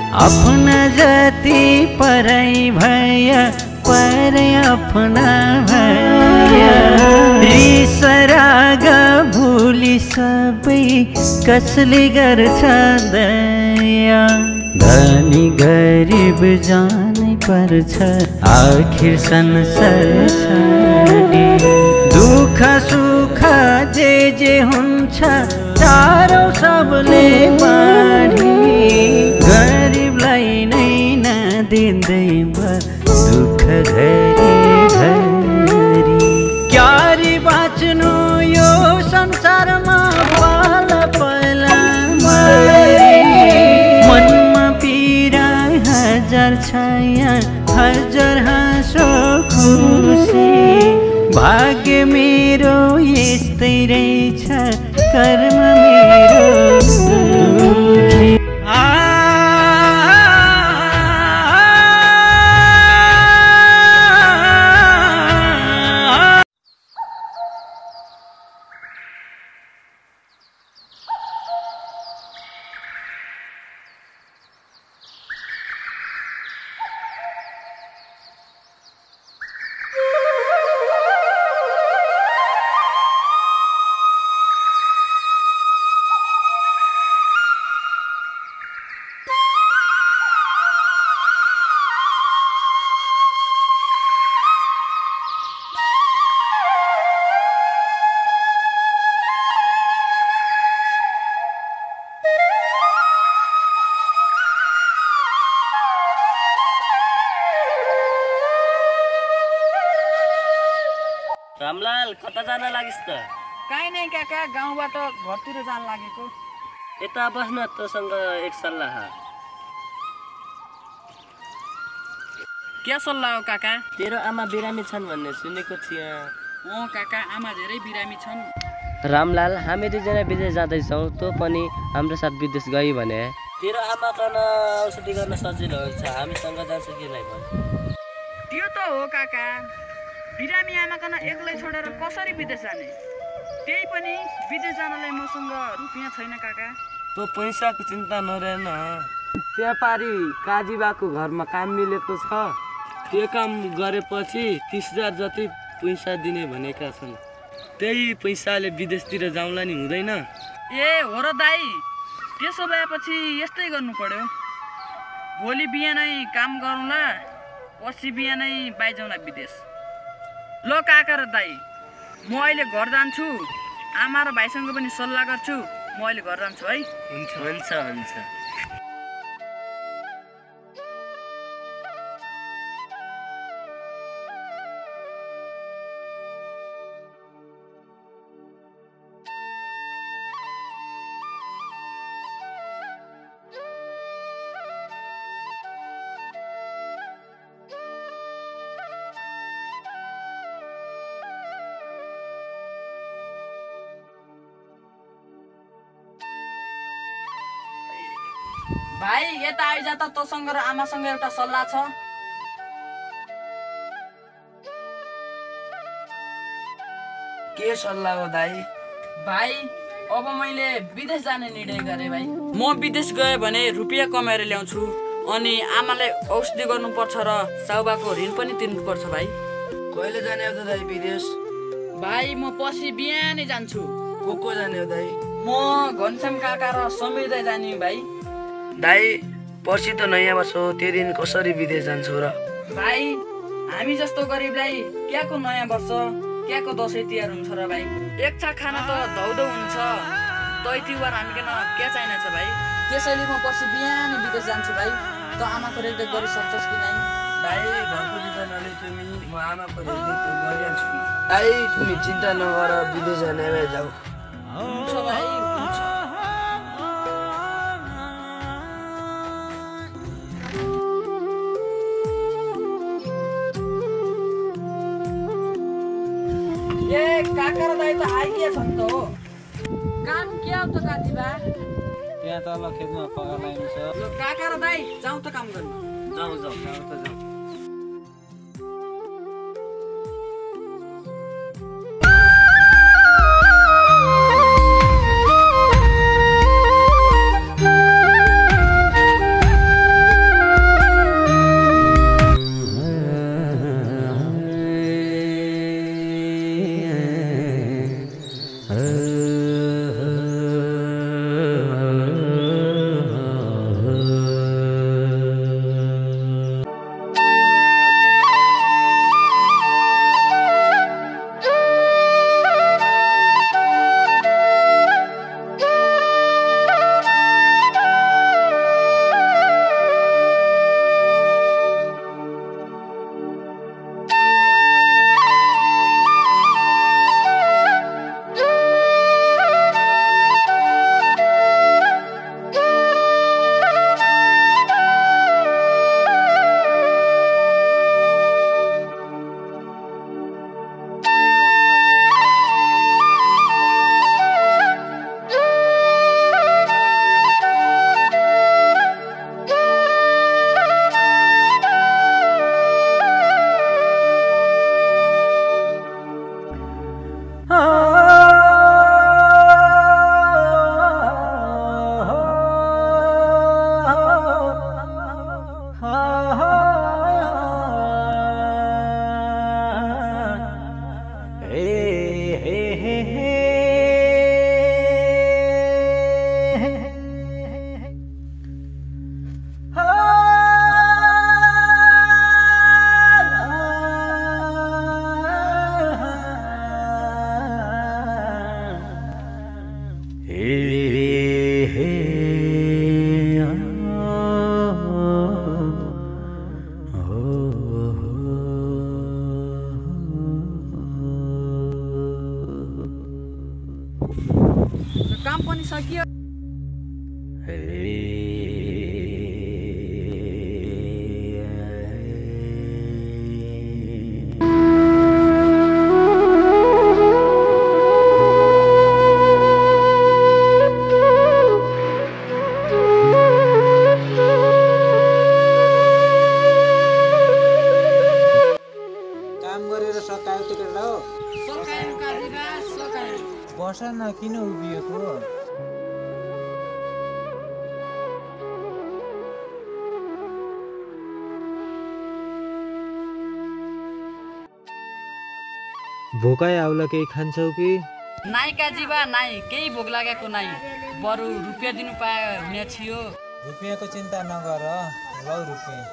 अपना जति परै भय परै अपना भय रिस राग भुली सबै कसले गर्छ दया धनी गरिब जानै पर्छ आखिर संसार छाडी दुख सुख जे हुन्छ चारौ सबले बाँडी गरिबलाई नै नदिँदै दुख घरी घरी क्यारी बाँच्नु यो संसारमा पाल पहिला मनमा पीडा हजार छाया हजार हाँसो खुसी भाग्य मेरो यस्तै रहेछ कर्म मेरो दुखी रामलाल कता जान लागिस् त? काहीँ नै काका, गाउँबाट घरतिर जान लागेको। यता बस्न तसँग एक सल्लाह। के सल्लाह हो काका? तेरो आमा बिरामी छन् भन्ने सुनेको थिएँ। काका, आमा धेरै बिरामी छन्। रामलाल, हामी दुईजना विदेश जाँदैछौँ, तँ पनि हाम्रो साथ विदेश गई भने तेरो आमा कन औषधि गर्न सजिलो हुन्छ। हामीसँग जान्छ कि नै भन्? त्यो त हो काका, बिरामी आमाकन एक्लै छोडेर कसरी विदेश जाने? त्यही पनि विदेश जानलाई मसँग रुपियाँ छैन काका। तँ पैसाको चिन्ता नरेन। त्यहाँ पारी काजीबाको घरमा काम मिलेको छ। त्यो काम गरेपछि 30,000 जति पैसा दिने भनेका छन्। त्यही पैसाले विदेशतिर जाउँला नि हुँदैन? ए हो र दाइ, त्यसो भएपछि यस्तै गर्नु पर्यो। भोलि बिहानै काम गरौँला, पछि बिहानै बाइजाउँला विदेश। ल काका र दाइ, म अहिले घर जान्छु। आमा र भाइसँग पनि सल्लाह गर्छु। म अहिले घर जान्छु है। हुन्छ हुन्छ हुन्छ। भाइ यता आइजा त, तँसँग र आमासँग एउटा सल्लाह छ। के सल्लाह हो दाइ? भाइ अब मैले विदेश जाने निर्णय गरेँ भाइ। म विदेश गएँ भने रुपियाँ कमाएर ल्याउँछु, अनि आमालाई औषधि गर्नुपर्छ र साउबाको ऋण पनि तिर्नुपर्छ भाइ। कहिले जाने हो त दाइ विदेश? भाइ म पछि बिहानै जान्छु। को जाने हो दाइ? म घनश्याम काका र समीर दाइ जाने भाइ। दाइ पर्सि त नयाँ वर्ष हो, त्यो दिन कसरी विदेश जान्छौ र? भाइ हामी जस्तो गरिबलाई क्याको नयाँ वर्ष, क्याको दसैँ तिहार हुन्छ र भाइ? एक छाक खाना त धौधौ हुन्छ, दही तिहार हामीकन क्या चाहिन्छ भाइ? त्यसैले म पर्सि बिहानै विदेश जान्छु भाइ। त आमाको रेखदेख गरिसक्छस् कि नै? दाइ घरको चिन्ता नले तिमी, म आमाको रेखदेख गरिहाल्छु। दाइ तिमी चिन्ता नगर, विदेश जाने भए जाऊ। हुन्छ भाइ, हुन्छ। ए काका र दाइ त आइदिएछन् त हो। काम के हो त काजीबा? त्यहाँ तल खेतमा पगार लाग्नु छ। ल काका र दाइ जाउँ त काम गर्नु। जाऊ जाऊ जाऊ त जाऊ। किन उभिएको? भोकै आउला केही खान्छौ कि? नाइ काजीबा नाइ, केही भोक लागेको नाइ। बरु रुपियाँ दिनु पाए हुने थियो। रुपियाँको चिन्ता नगर, लौ रुपियाँ।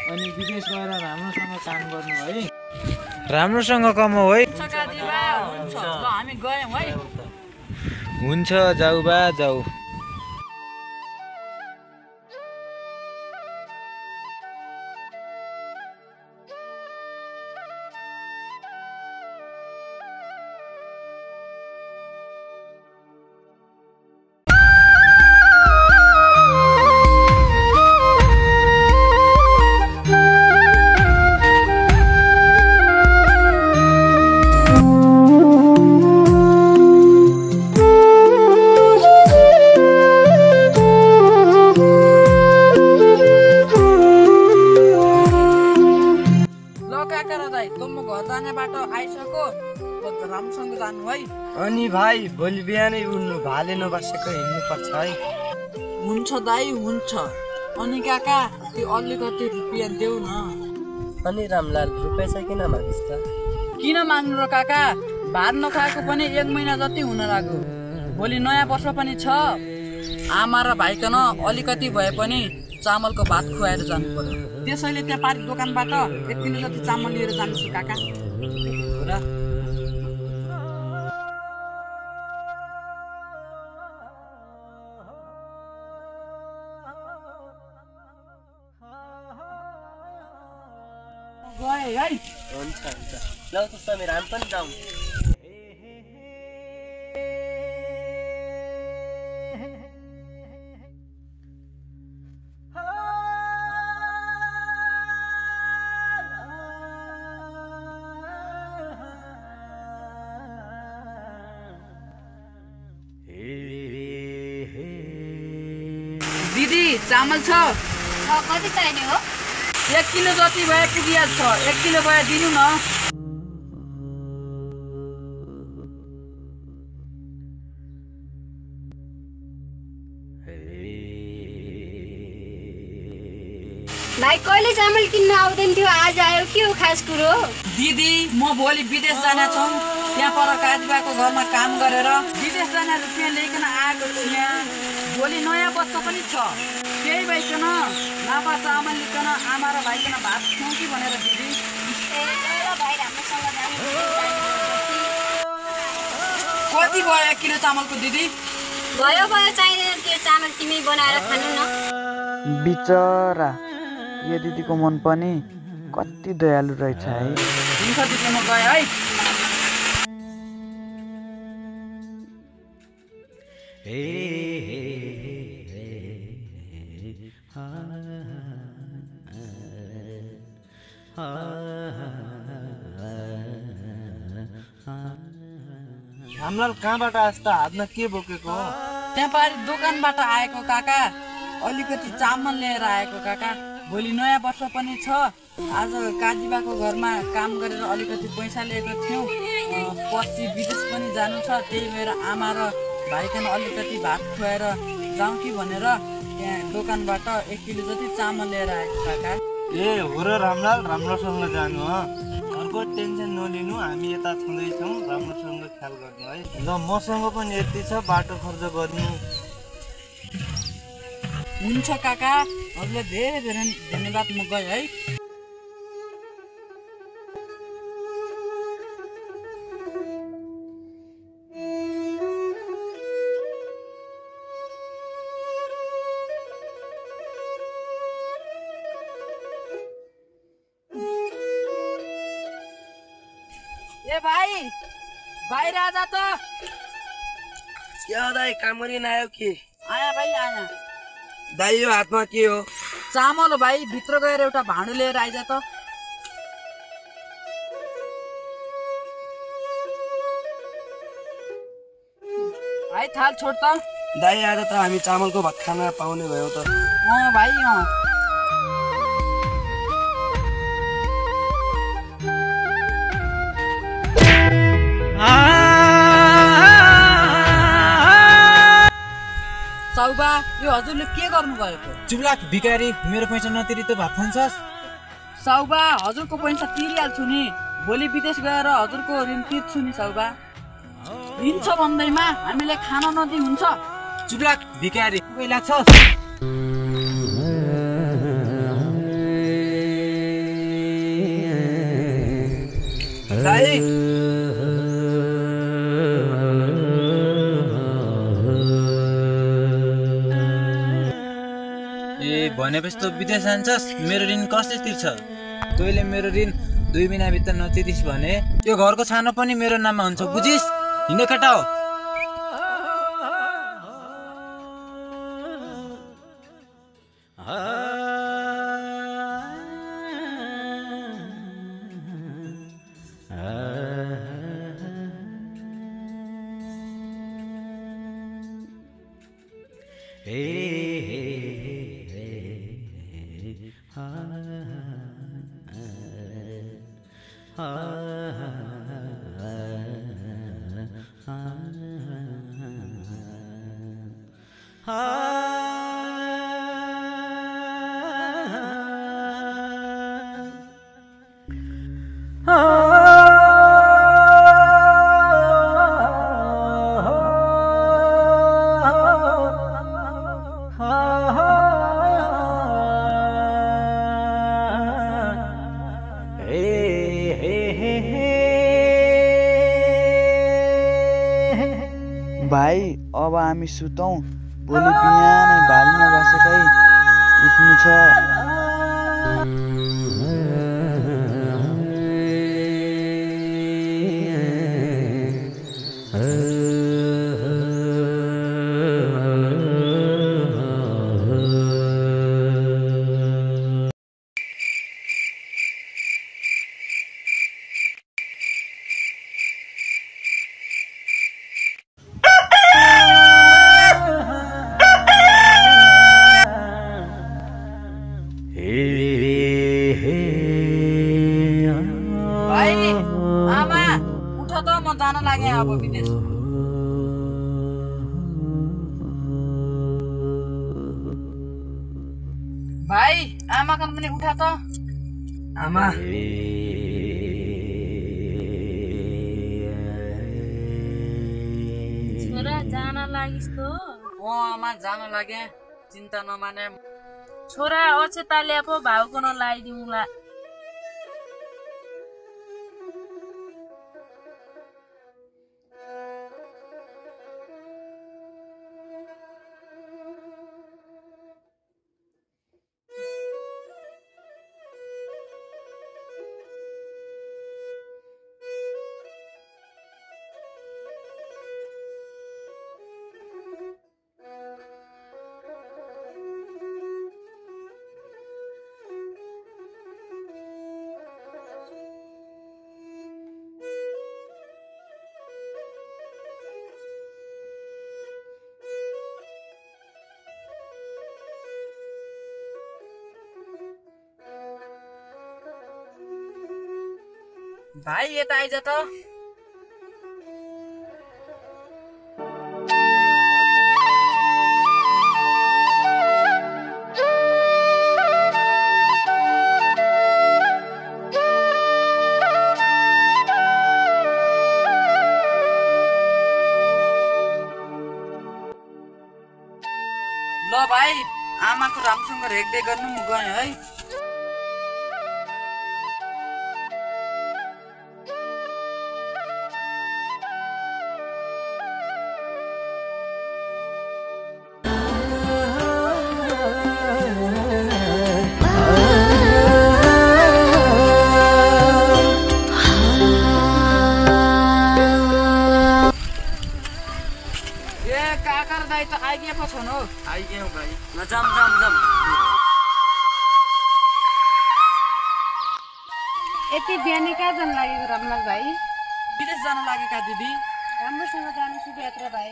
अनि विदेश गएर राम्रोसँग काम गर्नु है। राम्रोसँग कमाऊ है। हुन्छ काजीबा, हुन्छ। ल हामी गयौँ है। हुन्छ, जाऊ बा जाऊ। राम्रोसँग जानु है। अनि भाइ भोलि बिहानै उड्नु, भाले नबसेको हिँड्नु पर्छ है। हुन्छ दाइ, हुन्छ। अनि काका त्यो अलिकति रुपियाँ देऊ न। अनि रामलाल रुपियाँ चाहिँ किन मागिस् त? किन माग्नु र काका, भात नखाएको पनि 1 महिना जति हुन लाग्यो। भोलि नयाँ वर्ष पनि छ। आमा र भाइकन अलिकति भए पनि चामलको भात खुवाएर जानु पर्यो। त्यसैले त्यहाँ पारी दोकानबाट 1 किलो जति चामल लिएर जान्छु काका। र गए है। हुन्छ हुन्छ, लौ त समीर हामी पनि जाउँ। दिदी चामल छ? कति चाहिने हो? 1 किलो जति भए पुगिहाल्छ। 1 किलो भए दिनु न। भाइ कहिले चामल किन्न आउँदैन थियो, आज आयो? के हो खास कुरो? दिदी म भोलि विदेश जान छौँ। त्यहाँ पर काजीबाको घरमा काम गरेर विदेश जान रुपियाँ ल्याइकन आएको थिएँ। भोलि नयाँ वर्ष पनि छ। केही भइकन नाफा चामल लिकन आमा र भाइकन भात खुवाउँ कि भनेर दिदी। कति भयो 1 किलो चामलको दिदी? भयो चाहिँदैन, त्यो चामल तिमी बनाएर खानु न। बिचरा यो दिदीको मन पनि कति दयालु रहेछ है। हुन्छ दिदी, म गएँ है। रामलाल कहाँबाट आस् त? हातमा के बोकेको हो? त्यहाँ पारी दोकानबाट आएको काका, अलिकति चामल लिएर आएको काका। भोलि नयाँ वर्ष पनि छ। आज काजीबाको घरमा काम गरेर अलिकति पैसा लिएको थियौँ। पछि विदेश पनि जानु छ। त्यही भएर आमा र भाइकन अलिकति भात खुवाएर जाउँ कि भनेर त्यहाँ दोकानबाट 1 किलो जति चामल लिएर आएको काका। ए हो र रामलाल, राम्रोसँग जानु हो। घरको टेन्सन नलिनु, हामी यता छँदैछौँ। राम्रोसँग ख्याल गर्नु है। ल मसँग पनि यति छ, बाटो खर्च गर्नु। हुन्छ काका, हजुरलाई धेरै धेरै धन्यवाद। म गएँ है। ए भाइ, बाहिर आजा त। क्या हो दाइ, काम गरिन आयो कि? आया भाइ आया। दाइ यो हातमा के हो? चामल हो भाइ, भित्र गएर एउटा भाँडो लिएर आइज त। भाइ थाल छोड त। दाइ आज त हामी चामलको भात खान पाउने भयो त। भाइ साउबा यो हजुरले के गर्नु भएको? चुप्लाक भिखारी, मेरो पैसा नतिरी त भात खान्छस्? साउबा हजुरको पैसा तिरिहाल्छु नि, भोलि विदेश गएर हजुरको ऋण तिर्छु नि साउबा। ऋण छ भन्दैमा हामीलाई खान नदिई हुन्छ? चुप्लाक भिखारी, कोही लाग्छस्? दाइ भनेपछि त विदेश जान्छस्, मेरो ऋण कसले तिर्छ? तैँले मेरो ऋण 2 महिनाभित्र नतिरिस् भने यो घरको छानो पनि मेरो नाममा हुन्छ, बुझिस्? हिँड केटा हो। भाइ अब हामी सुतौँ, भोलि बिहानै भालीमा बसेकै उठ्नु छ। अब विदेश भाइ आमा कन पनि उठा त। आमा छोरा जान लागिस् त? आमा जान लागे, चिन्ता नमाने। छोरा अछेताले पो भाउको नलाइदिउँला। भाइ यता आइज त। ल भाइ आमाको राम्रोसँग रेखदेख गर्नु म गएँ है। दाइ त आइगे पो छन् हो। आइगे भाइ। ल जाम जाम जाम। यति बिहानै कहाँ जान लागेको रमनाथ भाइ? विदेश जान लागेका दिदी। राम्रोसँग जानु शुभयात्रा भाइ।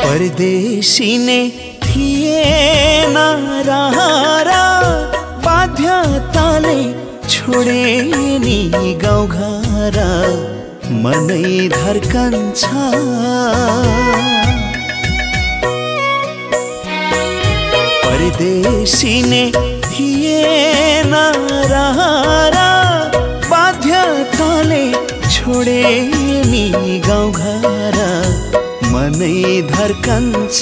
परदेशी ने थिएन रहारा बाध्यताले छोडे नि गाउँघर मनै धर्कन्छ परदेशी ने थिएन रहारा बाध्यताले छोडे नि गाउँघर मनै धर्कन्छ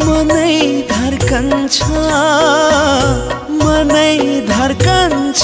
मनै धर्कन्छ मनै धर्कन्छ